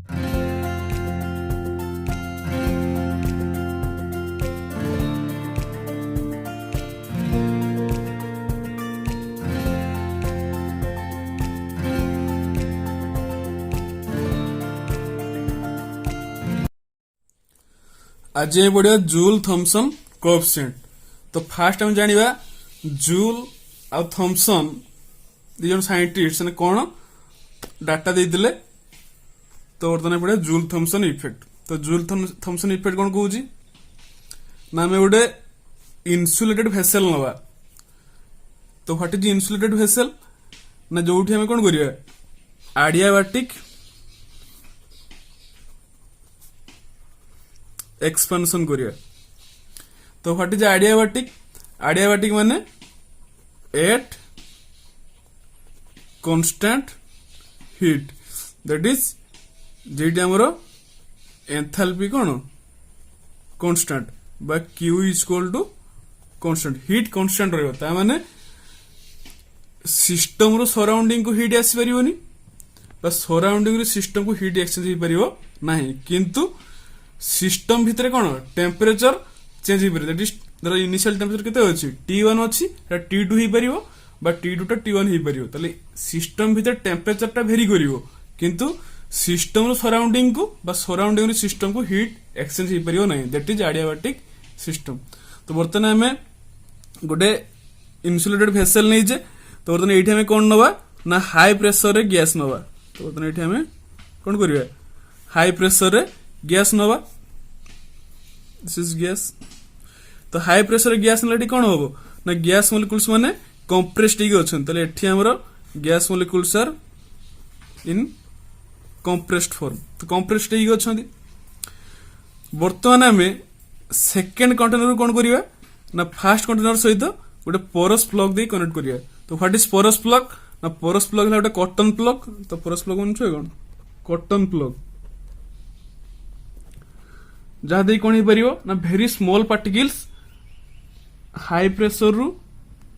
आज ये पढ़िया जूल थॉमसन कोएफिशिएंट। तो फास्ट हम जानिबा जूल आ थॉमसन दी जन साइंटिस्ट ने कौन डाटा देइदिले। तो वर्तमान पढ़िया जूल थॉमसन इफेक्ट। तो जूल थॉमसन इफेक्ट कौन कहूची ना आम गोटे इन्सुलेटेड भेसेल नवा। तो व्हाट इज इन्सुलेटेड भेसेल ना जो आम कौन करिया एडियाबैटिक एक्सपेंशन करिया। तो व्हाट इज एडियाबैटिक? एडियाबैटिक माने at constant heat that is जेटी हमरो एंथैल्पी कोन कांस्टेंट बा Q is equal to constant heat constant रहबो। ता माने सिस्टम रो सराउंडिंग को हीट आसी परियोनी बा सराउंडिंग रो सिस्टम को हीट एक्सचेंज ही परियो नाही, किंतु सिस्टम भितर कौन टेम्परेचर चेंज हो इनिशियल टेम्परेचर केते अछि T1 अछि T2 ही परियो बा T2 टा T1 ही परियो। तले सिस्टम भितर टेम्परेचर टा वेरी करिवो, किंतु सिस्टम रो सराउंडिंग को बा सराउंडिंग रो सिस्टम को हीट एक्सचेंज ही परियो नहीं। That is adiabatic system. तो वर्तमान हमें गोटे इन्सुलेटेड भेसेल नहीं जे। तो वर्तमान एठी हमें कोन नवा ना हाई प्रेशर रे गैस नवा। तो वर्तमान एठी हमें कोन करिया हाई प्रेशर रे गैस नवा। This is gas. तो हाई प्रेशर गैस नेले कौन हम ना गैस मोलिक्यूल्स माने कंप्रेस्ड ही अच्छन। तले एठी हमरो gas molecules are in compressed form. तो कंप्रेस्ड ही अच्छन। वर्तमान हमें सेकंड कंटेनर कौन करिया ना फर्स्ट कंटेनर सहित गोटे पोरस प्लग दे कनेक्ट करिया। तो व्हाट इज पोरस प्लग ना पोरस प्लग है गोटे कॉटन प्लग। तो पोरस प्लग मन कौन कॉटन प्लग जहाँ दे कौन हो ना very small particles high pressure रु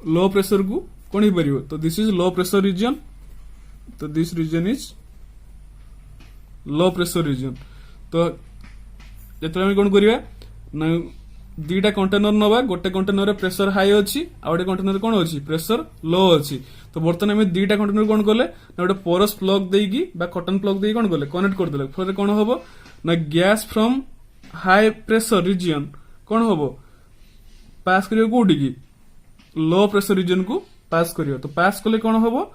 लो प्रेशर को कौन हो। तो this is low pressure region. तो this region is low pressure region. तो जो कौन करिया ना दीटा कंटेनर नवा गोटे कंटेनर प्रेशर हाई अच्छी आ गोटे कंटेनर कौन अच्छी प्रेशर लो अच्छी। तो बर्तमान आम दीटा कंटेनर कौन कले ना गोटे पोरस प्लग देकी बा कॉटन प्लग देकी कौन कले कनेक्ट करदे। फल कौन हम ना gas from high pressure reason कौन हम पास करियो कोठी की लो प्रेशर रीजन को पास करियो। तो पास कले कौन हम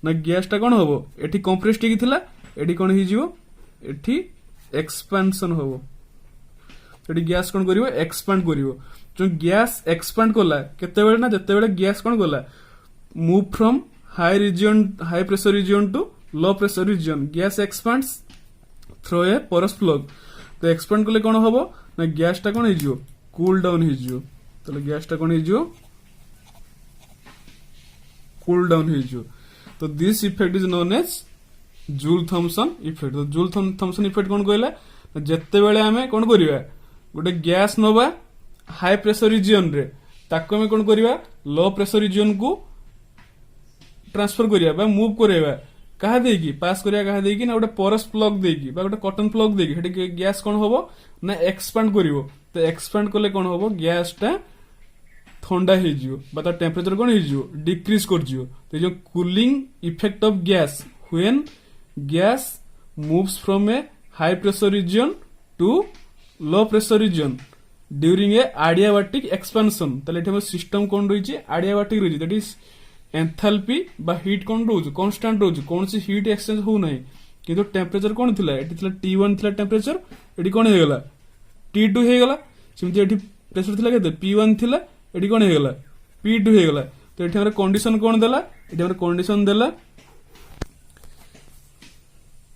ना गैस टा कौन हम एठी कंप्रेस्ड ही थिला एठी कौन ही जिवो एठी एक्सपेंशन होबो। एठी गैस कौन करियो एक्सपेंड करियो। जो गैस एक्सपेंड कला केते बेले ना जते बेले गैस कौन कला move from high region high pressure region to low pressure region gas expands through a porous plug. तो एक्सपेंड कले कौन हम ना गैस टा कौन हो कूल डाउन हो। तो गैस टा कौन हो कूल डाउन हो। तो this effect is known as Joule Thomson effect. तो जूल थॉमसन इफेक्ट कौन कहला जेते बेले हमें कौन करिवा गोटे गैस नवा हाई प्रेशर रीजन रे ताको हमें कौन करिवा लो प्रेशर रीजन को ट्रांसफर करिया बा मूव करिवा कहा देकी पास करिया कहा देकी ना गोटे पोरस प्लग देकी बा गोटे कॉटन प्लग देकी हेटी गैस कौन होबो ना एक्सपेंड करिवो। तो एक्सपेंड कले कौन होबो गैस टा ठंडा हे जिवो बा ता टेम्परेचर कौन हे जिवो डिक्रीज कर जिवो। तो जो cooling effect of gas when gas moves from a high pressure region to low pressure region during a adiabatic expansion. तले एठी सिस्टम कौन रही एडियाबैटिक रही दैट इज एंथैल्पी बा हीट कौन रोज कांस्टेंट रोज कौन सी हीट एक्सचेंज हो नाही, किंतु टेम्परेचर कौन थिला एठी थिला T1 थिला टेम्परेचर एठी कौन हे गला T2 हे गला। सिमती एठी प्रेशर थिला केते P1 थिला एठी कौन हे गला P2 हे गला। तो एठी हमर कंडीशन कौन देला एठी हमर कंडीशन देला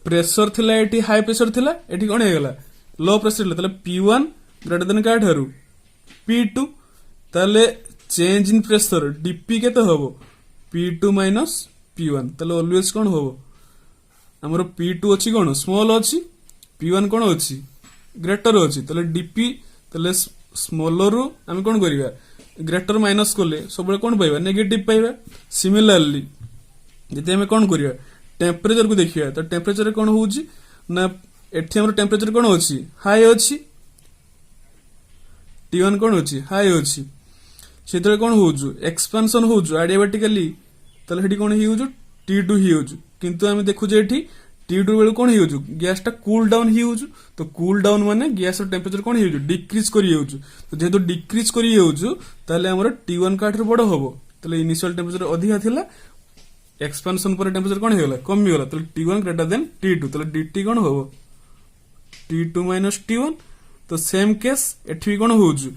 प्रेशर थिला एठी हाई प्रेशर थिला एठी कौन हे गला लो प्रेशर थिला। तले P1 ग्रेटर देन का ठारू P2। तले चेंज इन प्रेशर डीपी केते होबो P2 माइनस P1। तले ऑलवेज कौन होबो हमरो P2 अछि कौन स्मॉल अछि P1 कौन अछि ग्रेटर अछि। तले डीपी तले स्मॉलर रु हम कौन करिवा ग्रेटर माइनस कोले सब कौन पाइबा नेगेटिव पाइबा। सिमिलरली जति हम कौन करिवा टेम्परेचर को देखिया तो टेम्परेचर कौन होउची ना एठी हमर टेम्परेचर कोन अछि हाई अछि T1 कोन अछि हाई अछि सेतरे कोन होउजु एक्सपेंशन होउजु एडियाबेटिकली तले हेटी कोन हिउजु T2 हिउजु किंतु हम देखु जे एठी T2 बेल कोन हिउजु गैस टा कूल डाउन हिउजु तो कूल डाउन माने गैस रो टेम्परेचर कोन हिउजु डिक्रीज करि हिउजु तो जेहेतु डिक्रीज करि हिउजु ताले हमर T1 काठ रो बडो होबो ताले इनिशियल टेम्परेचर अधिका थिला एक्सपेंशन पर टेम्परेचर कोन हेला कमी होला ताले T1 ग्रेटर देन T2 ताले DT कोन होबो T2 - T1 तो सेम केस एठी कोन होउजु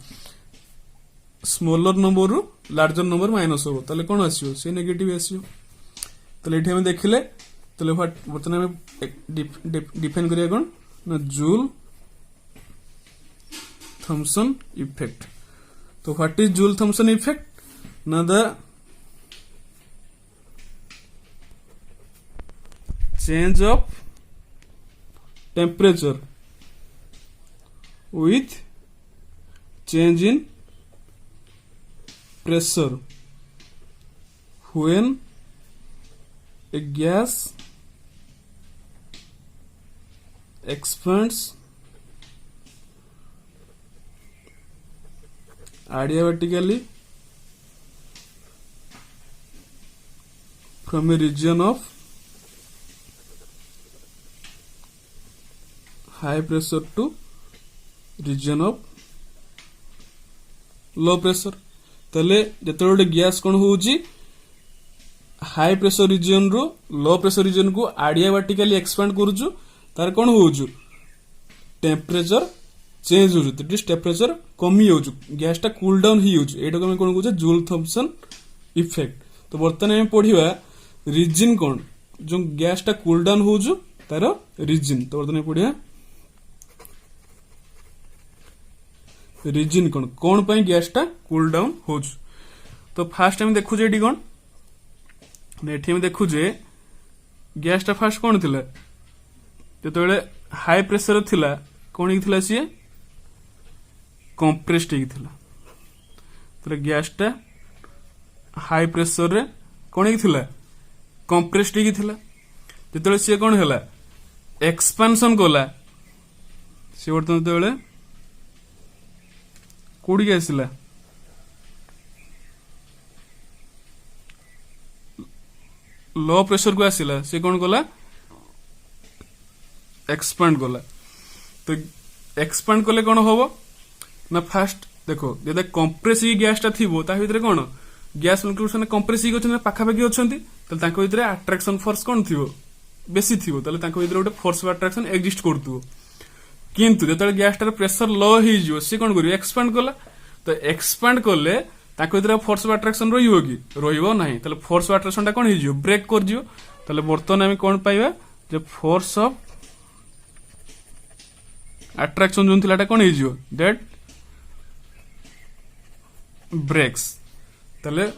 स्मॉलर नंबर रु लार्जर नंबर माइनस होबो ताले कोन आसीयो से नेगेटिव आसीयो ताले एठी हम देखिले ताले बर्तन हम डिफाइन करिया कोन ना जूल थॉमसन इफेक्ट तो what is Joule Thomson effect ना the change of temperature with change in pressure when a gas expands adiabatically from a region of high pressure to region of low pressure तले जते गोटे gas कोन होउची high pressure reason रो लो pressure reason को adiabatically expand करूछु तार कोन होउछु temperature change होउछु त temperature कमी होउछु gas टा cool down ही होउछु एटा को हम कोन कहूचे जूल थॉमसन इफेक्ट तो वर्तमान हम पढिबा रीजन कोन जो गैस टा कूल डाउन होउछु तार रीजन तो वर्तमान पढिबा रीजन कोन कोन पई गैस टा कूल डाउन होउछ तो फास्ट हम देखु जे एडी कोन नेठी हम देखु जे गैस टा फास्ट कोन थिला जतबेले हाई प्रेशर थिला कोन ही थिला सी कंप्रेस्ड ही थिला तो गैस टा हाई प्रेशर रे कोन ही थिला कंप्रेस्ड ही थिला जतबेले सी कोन हैला एक्सपेंशन कोला सी वर्तन जतबेले कोडी आसिला लो प्रेशर को आसिला से कोन कोला एक्सपेंड कोला तो एक्सपेंड कोले कोन होबो ना फास्ट देखो जदे कंप्रेस ही गैस टा थिबो ता भितरे कोन गैस मॉलिक्यूल्स ने कंप्रेस ही गछन पाखा पाखी अछंती त तांको भितरे अट्रैक्शन फोर्स कोन थिबो बेसी थिबो तले तांको भितरे गोटे फोर्स ऑफ अट्रैक्शन एग्जिस्ट करतुबो किंतु जतले गैस टा प्रेशर लो ही जिवो से कोन करियो एक्सपेंड कोला तो एक्सपेंड करले ताको इतरा फोर्स ऑफ अट्रैक्शन रहिबो कि रहिबो नाही तले फोर्स ऑफ अट्रैक्शन टा कोन ही जिवो ब्रेक कर जिवो तले बर्तन हम कोन पाइबा जे फोर्स ऑफ अट्रैक्शन जोन थिलाटा कोन ही जिवो दैट ब्रेक्स तले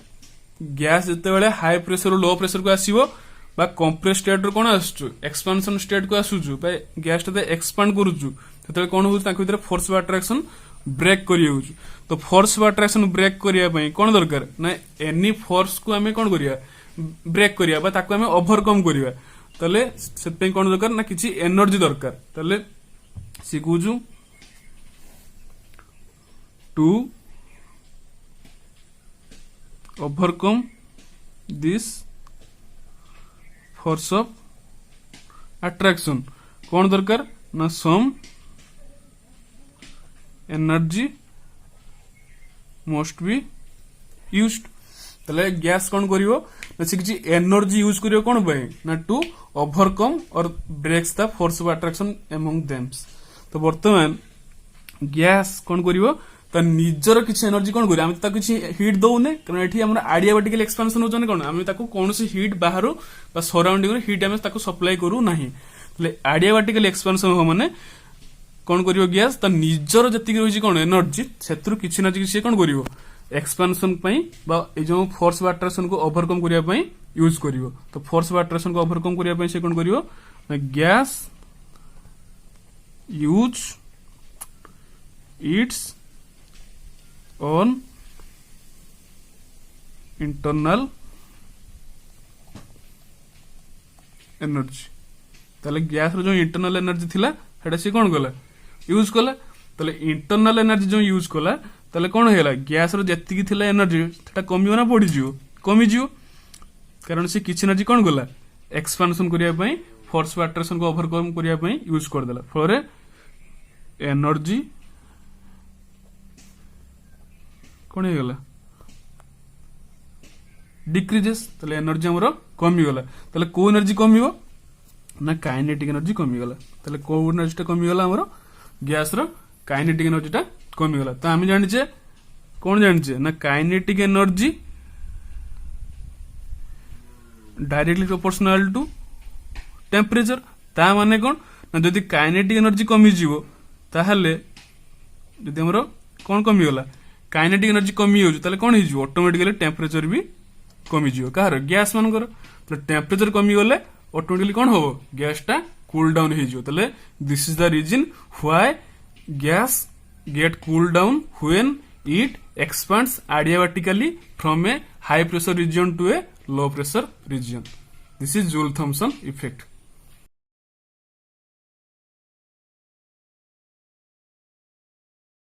गैस जते बेले हाई प्रेशर लो प्रेशर को आसीबो बा कंप्रेस स्टेट रो कोन आसुचु एक्सपेंशन स्टेट को आसुचु बा गैस टा एक्सपांड करूचु तते कोन होउ ताको इतरा फोर्स ऑफ अट्रैक्शन ब्रेक करियो तो फोर्स ऑफ अट्रैक्शन ब्रेक करिया पई कोन दरकार ना एनी फोर्स को हमें कोन करिया ब्रेक करिया बा ताको हमें ओवरकम करिया तले सेत पई कोन दरकार ना किछि एनर्जी दरकार तले सिकुजु to overcome this force of attraction कोन दरकार ना some energy must be used तले गैस कोन करिवो ना सिकछि एनर्जी यूज करियो कोन बय ना टू ओवरकम और breaks the force of attraction among them तो वर्तमान गैस कोन करिवो त निजर किछि एनर्जी कोन करियो हम त किछि हीट दउने कारण एठी हमर एडियाबेटिकल एक्सपेंशन होजने कोन हम ताको कोनसी हीट बाहरो बा सराउंडिंग रे हीट हम ताको सप्लाई करू नाही तले एडियाबेटिकल एक्सपेंशन हो माने कोन करियो गैस त निजर जति रहिछि कोन एनर्जी सेत्रु किछि ना किछि कोन करियो एक्सपेंशन पई बा ए जो फोर्स ऑफ अट्रैक्शन को ओवरकम करिया पई यूज करियो तो फोर्स ऑफ अट्रैक्शन को ओवरकम करिया पई से कोन करियो gas use its own internal energy ताले गैस रो जो इंटरनल एनर्जी थिला সেটা সে কোন কলা यूज कला তাহলে इंटरनल एनर्जी जो यूज कला তাহলে কোন হেলা গ্যাস रो যেতিকি थिला एनर्जी সেটা কমিও না বড়ি जियो कमी जियो कारण से किछ एनर्जी कोन गला एक्सपांशन करिया पई फोर्स ऑफ अट्रैक्शन को ओवरकम करिया पई यूज कर देला फॉर एनर्जी कोन हे गला डिक्रीजेस ताले एनर्जी हमरो कमी गला ताले को एनर्जी कमी हो ना काइनेटिक एनर्जी कमी गला ताले को एनर्जी टा कमी गला हमरो गैस रो काइनेटिक एनर्जी टा कमी गला तो हम जानि छे कोन जानि छे ना kinetic energy directly proportional to temperature ता माने कोन ना जदी काइनेटिक एनर्जी कमी जीवो ताहले जदी हमरो कोन कमी गला काइनेटिक एनर्जी कमी हो ताले कोन हिजो ऑटोमेटिकली टेम्परेचर भी कमी जीवो कार गैस मानकर तो टेम्परेचर कमी गले ऑटोमेटिकली कोन हो गैस टा कूल डाउन हिजो ताले this is the reason why gas get cool down when it expands adiabatically from a high pressure region to a low pressure region. This is Joule-Thomson effect.